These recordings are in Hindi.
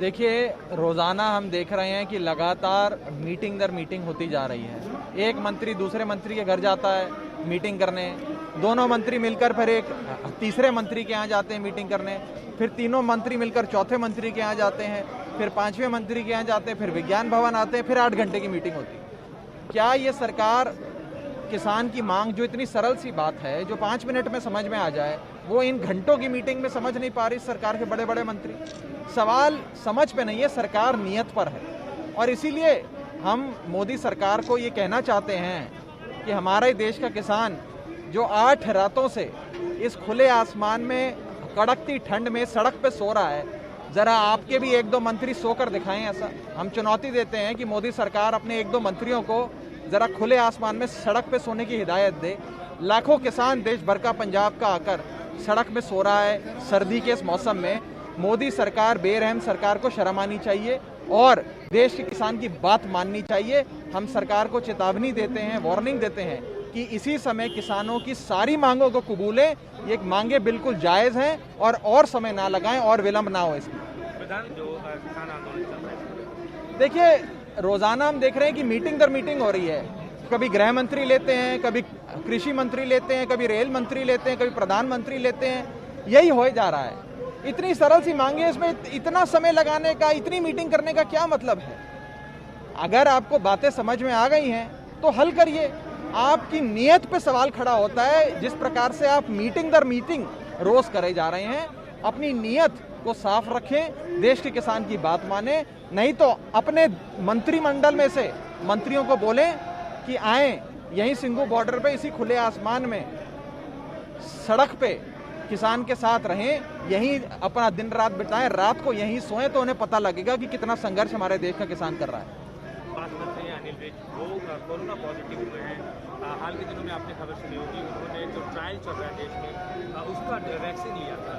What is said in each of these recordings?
देखिए, रोज़ाना हम देख रहे हैं कि लगातार मीटिंग दर मीटिंग होती जा रही है। एक मंत्री दूसरे मंत्री के घर जाता है मीटिंग करने, दोनों मंत्री मिलकर फिर एक तीसरे मंत्री के यहाँ जाते हैं मीटिंग करने, फिर तीनों मंत्री मिलकर चौथे मंत्री के यहाँ जाते हैं, फिर पांचवें मंत्री के यहाँ जाते हैं, फिर विज्ञान भवन आते हैं, फिर 8 घंटे की मीटिंग होती है। क्या ये सरकार किसान की मांग, जो इतनी सरल सी बात है, जो 5 मिनट में समझ में आ जाए, वो इन घंटों की मीटिंग में समझ नहीं पा रही सरकार के बड़े बड़े मंत्री? सवाल समझ पे नहीं है, सरकार नियत पर है। और इसीलिए हम मोदी सरकार को ये कहना चाहते हैं कि हमारे देश का किसान जो 8 रातों से इस खुले आसमान में कड़कती ठंड में सड़क पे सो रहा है, जरा आपके भी 1-2 मंत्री सोकर दिखाएं ऐसा। हम चुनौती देते हैं कि मोदी सरकार अपने 1-2 मंत्रियों को जरा खुले आसमान में सड़क पे सोने की हिदायत दे। लाखों किसान देश भर का, पंजाब का आकर सड़क में सो रहा है सर्दी के इस मौसम में। मोदी सरकार, बेरहम सरकार को शर्म आनी चाहिए और देश के किसान की बात माननी चाहिए। हम सरकार को चेतावनी देते हैं, वार्निंग देते हैं कि इसी समय किसानों की सारी मांगों को कबूलें। ये मांगे बिल्कुल जायज़ हैं और समय ना लगाएं और विलंब ना हो इसमें। किसान आंदोलन चल रहा है, देखिए, रोजाना हम देख रहे हैं कि मीटिंग दर मीटिंग हो रही है। कभी गृह मंत्री लेते हैं, कभी कृषि मंत्री लेते हैं, कभी रेल मंत्री लेते हैं, कभी प्रधानमंत्री लेते हैं। यही हो जा रहा है। इतनी सरल सी मांगे, इसमें इतना समय लगाने का, इतनी मीटिंग करने का क्या मतलब है? अगर आपको बातें समझ में आ गई हैं तो हल करिए। आपकी नीयत पे सवाल खड़ा होता है। जिस प्रकार से आप मीटिंग दर मीटिंग रोज करे जा रहे हैं, अपनी नीयत को साफ रखें, देश के किसान की बात माने। नहीं तो अपने मंत्रिमंडल में से मंत्रियों को बोलें कि आएं यहीं सिंघू बॉर्डर पे, इसी खुले आसमान में सड़क पे किसान के साथ रहें, यहीं अपना दिन रात बिताएं, रात को यहीं सोएं, तो उन्हें पता लगेगा कि कितना संघर्ष हमारे देश का किसान कर रहा है। बात करते हैं अनिल विज, वो कोरोना पॉजिटिव हुए हैं। हाल के दिनों में आपने खबर सुनी होगी, उन्होंने जो ट्रायल चल रहा है देश में, उसका वैक्सीन लिया था।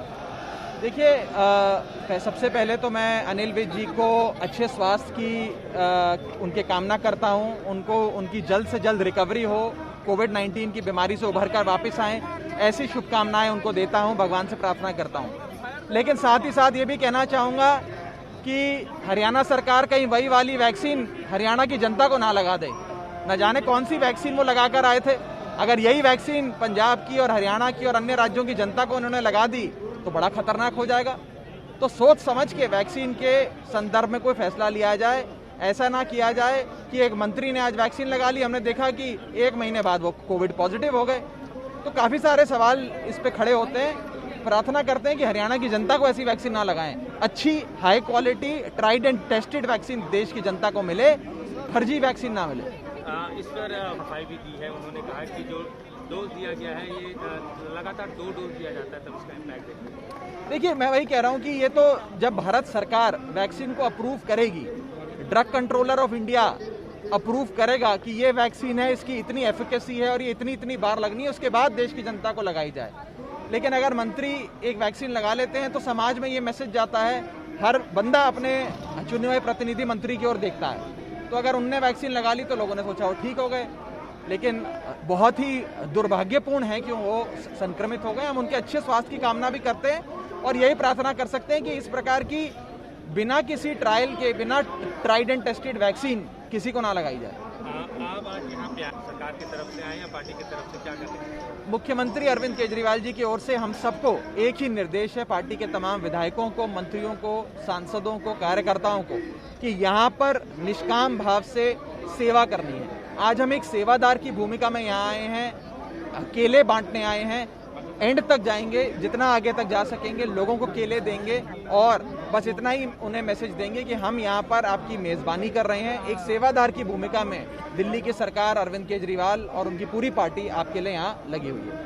देखिए, सबसे पहले तो मैं अनिल विज जी को अच्छे स्वास्थ्य की उनके कामना करता हूं। उनको उनकी जल्द से जल्द रिकवरी हो, कोविड-19 की बीमारी से उभर कर वापस आएँ, ऐसी शुभकामनाएं उनको देता हूं, भगवान से प्रार्थना करता हूं। लेकिन साथ ही साथ ये भी कहना चाहूँगा कि हरियाणा सरकार कहीं वही वाली वैक्सीन हरियाणा की जनता को ना लगा दे। न जाने कौन सी वैक्सीन वो लगा कर आए थे। अगर यही वैक्सीन पंजाब की और हरियाणा की और अन्य राज्यों की जनता को उन्होंने लगा दी तो बड़ा खतरनाक हो जाएगा। तो सोच समझ के वैक्सीन के संदर्भ में कोई फैसला लिया जाए। ऐसा ना किया जाए कि एक मंत्री ने आज वैक्सीन लगा ली, हमने देखा कि 1 महीने बाद वो कोविड पॉजिटिव हो गए। तो काफ़ी सारे सवाल इस पे खड़े होते हैं। प्रार्थना करते हैं कि हरियाणा की जनता को ऐसी वैक्सीन ना लगाएं। अच्छी high quality tried and tested vaccine देश की जनता को मिले, फर्जी वैक्सीन ना मिले। इस पर सफाई भी दी है। उन्होंने कहा कि जो डोज दिया गया है, ये लगातार 2 डोज दिया जाता है तब इसका इम्पैक्ट देखिए। देखिए, मैं वही कह रहा हूँ कि ये तो जब भारत सरकार वैक्सीन को अप्रूव करेगी, drug controller of India approve करेगा कि ये वैक्सीन है, इसकी इतनी एफिकेसी है और ये इतनी बार लगनी है, उसके बाद देश की जनता को लगाई जाए। लेकिन अगर मंत्री एक वैक्सीन लगा लेते हैं तो समाज में ये मैसेज जाता है, हर बंदा अपने चुने हुए प्रतिनिधि मंत्री की ओर देखता है। तो अगर उनने वैक्सीन लगा ली तो लोगों ने सोचा वो ठीक हो गए, लेकिन बहुत ही दुर्भाग्यपूर्ण है कि वो संक्रमित हो गए। हम उनके अच्छे स्वास्थ्य की कामना भी करते हैं और यही प्रार्थना कर सकते हैं कि इस प्रकार की बिना किसी ट्रायल के, बिना ट्राइड एंड टेस्टेड वैक्सीन किसी को ना लगाई जाए। आप आज यहाँ पे सरकार की तरफ से आए या पार्टी की तरफ से, क्या कहते हैं? मुख्यमंत्री अरविंद केजरीवाल जी की ओर से हम सबको एक ही निर्देश है, पार्टी के तमाम विधायकों को, मंत्रियों को, सांसदों को, कार्यकर्ताओं को, कि यहाँ पर निष्काम भाव से सेवा करनी है। आज हम एक सेवादार की भूमिका में यहाँ आए हैं, केले बांटने आए हैं। एंड तक जाएंगे, जितना आगे तक जा सकेंगे, लोगों को केले देंगे और बस इतना ही उन्हें मैसेज देंगे कि हम यहाँ पर आपकी मेज़बानी कर रहे हैं। एक सेवादार की भूमिका में दिल्ली की सरकार, अरविंद केजरीवाल और उनकी पूरी पार्टी आपके लिए यहाँ लगी हुई है।